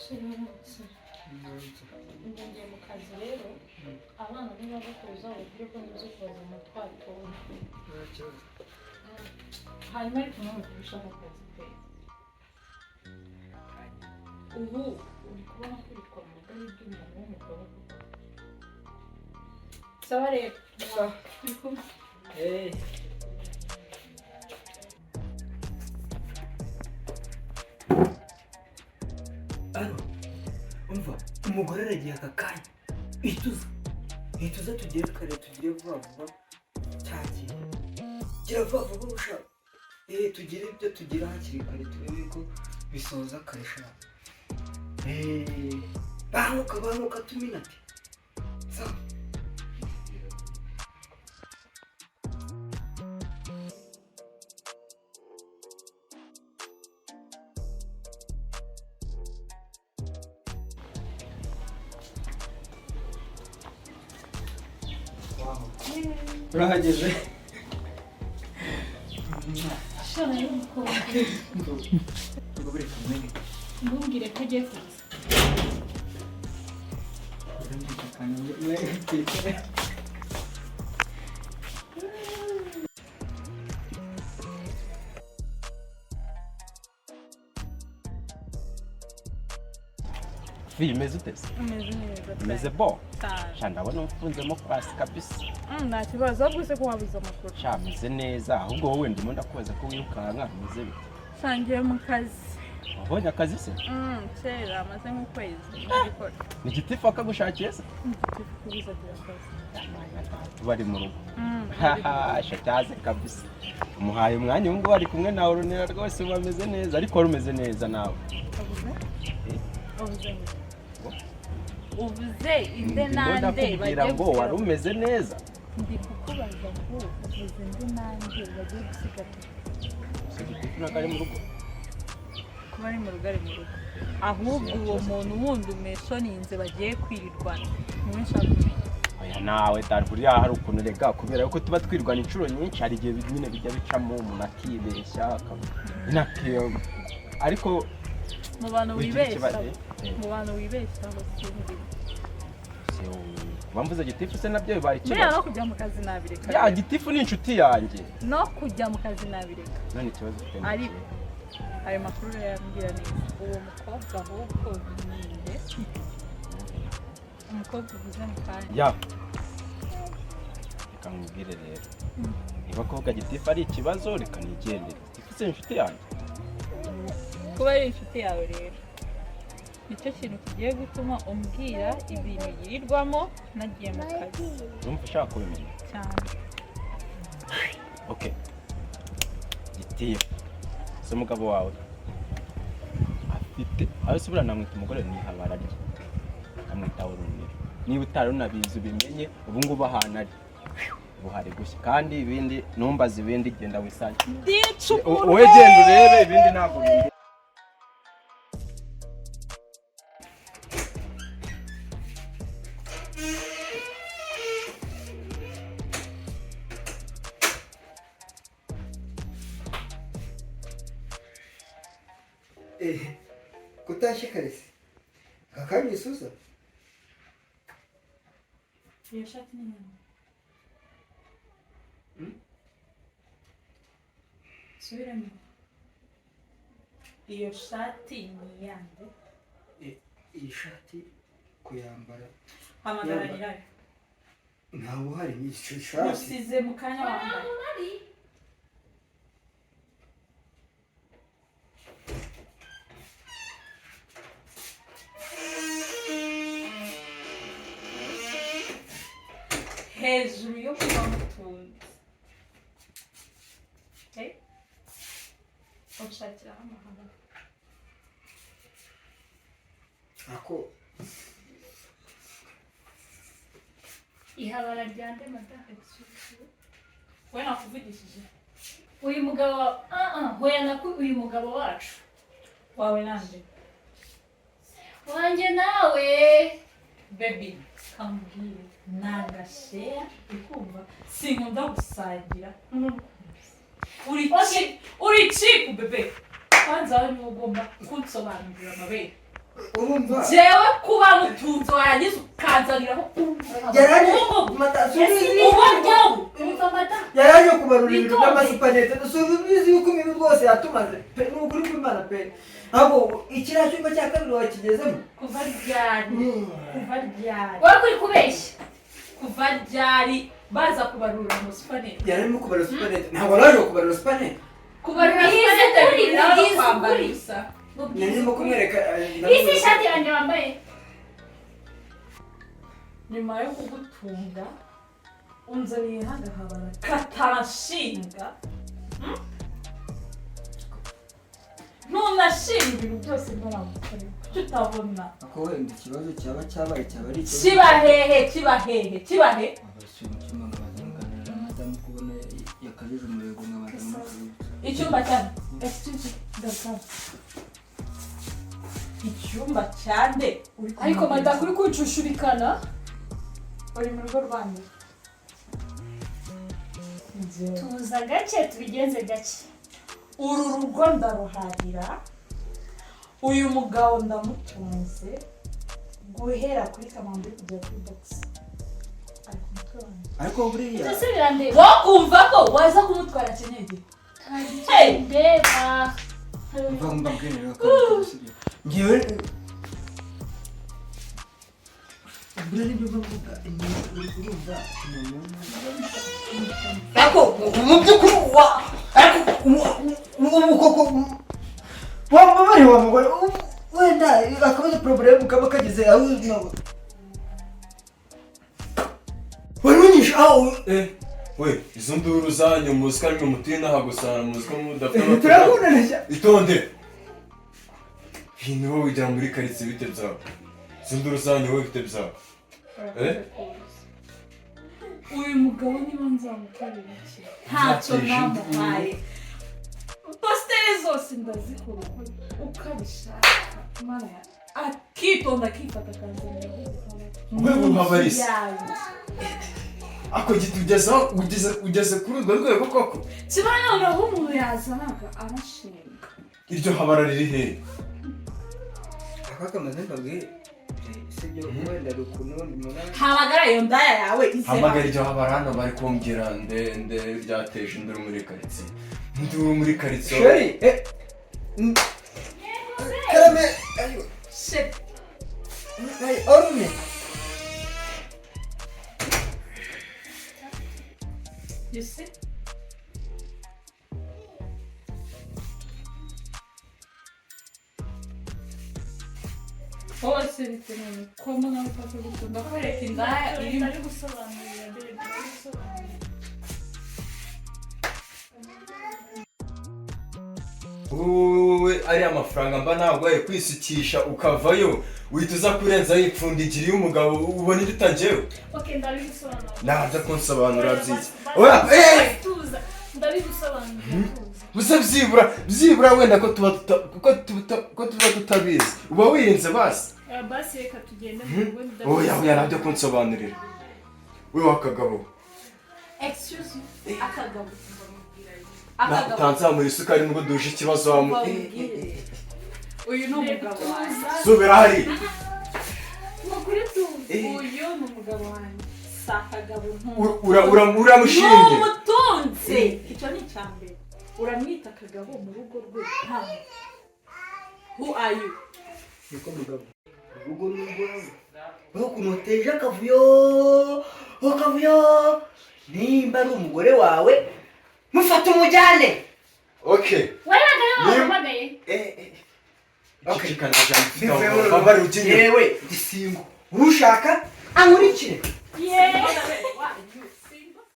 Ngiye mu kazi rero abana niba bakuza ubwire ko nzi kubaza amatwari tubona hanyuma ariko nawe ushaka akazi pe ubu uri kubona ko uri kwa mugari bw'umuntu w'umugabo sawa rero umva umugore aragiye aka kanya ituza tugere kare tugire vuba vuba cyagiye gira vuba vuba ushaka tugire ibyo tugira hakiri kare turebe ko bisoza kare shaka banguka tuminate sawa urahageze shana yuko ngo buri kumwe ntumbwire ko ugiye kuza Imeze utese? Imeze bo? Sha ndabona ufunzemo kwasi kabisa. Nta kibazo ahubwo ko wabuze amakuru. Sha meze neza ahubwo wowe ndimo ndakubaza ko wirukanka meze bite? Sangiye mu kazi. Wabonye akazi se? Kera amaze nk'ukwezi gikora. Ni gitifu akagushakiye se? Kubiza akazi. Bari mu rugo. Sha cyaze kabisa. Umuhaye umwanya ngo ari kumwe nawe runera rwose bameze neza ariko rumeze neza nawe. Uvuze inde nande bagiye ngo wari umeze neza ndi kukubaza ngo uvuze inde nande bagiye gusigata sigitifu nakari mu rugo kuba ari mu rugo ahubwo uwo muntu wundi umeshoninze bagiye kwirirwana niwe nshaka kumenya oya nawe buriya hari ukuntu rega kubera yuko tuba twirwana inshuro nyinshi hari igihe nyine bijya bicamo umuntu akibeshya ariko mu bantu wibeshya bamvuze gitifu se nabyo bari kibazo buriya no kujya mu kazi nabireka ya gitifu ni inshuti yanjye no kujya mu kazi nabireka none ikibazo ufite ariko ayo makuru yambwira neza uwo mukobwa ahubwo ninde umukobwa uvuze mu kanya ya reka nkubwire rero niba koga gitifu ari ikibazo reka nigendere gitifu se inshuti yanjye kuba ari inshuti yawe rero nicyo kintu kigiye gutuma umbwira ibintu yirirwamo nagiye mu kazi urumva ushaka kubimenya cyane okay gitifu se umugabo wawe afite aho subira namwita umugore ni habara rye amwita urunira niba utari unabizi ubimenye ubu ngubu ahantu ari buhari gushya kandi ibindi numbaza ibindi genda wisange wowe genda urebe ibindi ntabwo bindi kutashikarize kakabisuza iyo shati ni nini subiramo iyo shati ni yande iyi shati kuyambara hamagara nyirayo ntawe uhari ni shati usize mu kanya wambaye hejuru yo kuba mutunze ushakiraho amahanga ako ihabara ryande madame we nakuvugishije uyu mugabo hoya uyu mugabo wacu wawe nande wanjye nawe baby kambwire nagashare ikumva sinkunda gusangira uri chiku bebe kwanza wari ugomba kunsobanurira amabere urumva jewe kuba mutunzo yagize ukanzaniraho yaraje yaraje kubarurira ibintu by'amasupanete dusubize yuko ibintu rwose yatumaze pe n'ukuri kw'Imana pe abo ikiriya cyumba cya kabiri wakigezemo kuva ryari wari kuri kubeshya kuva ryari baza kubarura amasupanete yararimo kubarura supanete ntabwo araje kubarura supanete kubarura supanete biraro kwambara gusa narimo kumwereka isi ishati yanjye wambaye nyuma yo kugutunga unzaniye hagahabara katarashinga ntunashinga ibintu byose mbaramukorera kuki utabona ako wenda ikibazo cyaba cyabaye cyaba ari kibahehe yakajije umurego nk'abadamu icyumba cyane icyumba cyane ariko mata kuri kucushurikana uri mu rugo rwanjye tuza gake tubigenze gake uru rugo ndaruharira uyu mugabo ndamutunze guhera kuri kamambiri kujya kuri box ariko buriya wakumva ko waza kumutwara kinege ndeba mva mbabwirira ko ngewe buriya nibyo bavuga urumva ariko mu by'ukuri koko waba bari wa mugore wenda akabazo problème kaba kagize aho wari unyishe aho we izo nduru zanyu muzi ko ari mutina hagusana muzi ko mudafite turabonana itonde hino ujya muri karitsiye bite byawe izo nduru zanyu wowe bite byawe uyu mugabo niba nzamukorera iki ntacyo namuhaye postere zose ndazikora ukabishaka mana akitonda akifata akanzanira wewe uhabarisi ako gitugezaho ugeze kuri urwo rwego koko kiba noneho umuntu yazanaga arashinga iryo habara riri hehe akakamaze mbabwire sibyo wenda rukunoni munani hamagara iyo ndaya yawe hamagara iryo habara hano bari kumbwira ndende ryateje induru muri karitsiye induru muri karitsiye sheri karame ayo shit orume you see bose bitewe ko mwana w'upapa gukunda kwereka indaya iri ari gusobanurira mbere wowe ari amafaranga mba nagwaye kwisukisha ukavayo uhita uza kurenzaho ipfundikiriye umugabo ubona ibyo utangewe okay ndabigusobanurira ntabyo kunsobanura byiza tuza ndabigusobanurira gusa byibura wenda ko tuba tutabizi uba wirinze basi basi reka tugende mu rugo oya nabyo kunsobanurira we wakagabo excuse me akagabo utanzamura isukari nubwo duje ikibazo wamu uyu ni umugabo wanjye subira hari nukuri uyu ni umugabo wanjye si akagabo uramushimye ni umutunzi icyo ni icya mbere uramwita akagabo mu rugo rwe ntabwo who are you niko mugabo urugo n'urwawe ukuntu uteje akavuyo nimba ari umugore wawe mufata umujyane okay wahamagaye okay kana jambo bambari ukinye yewe gisingo urushaka ankurikire yewe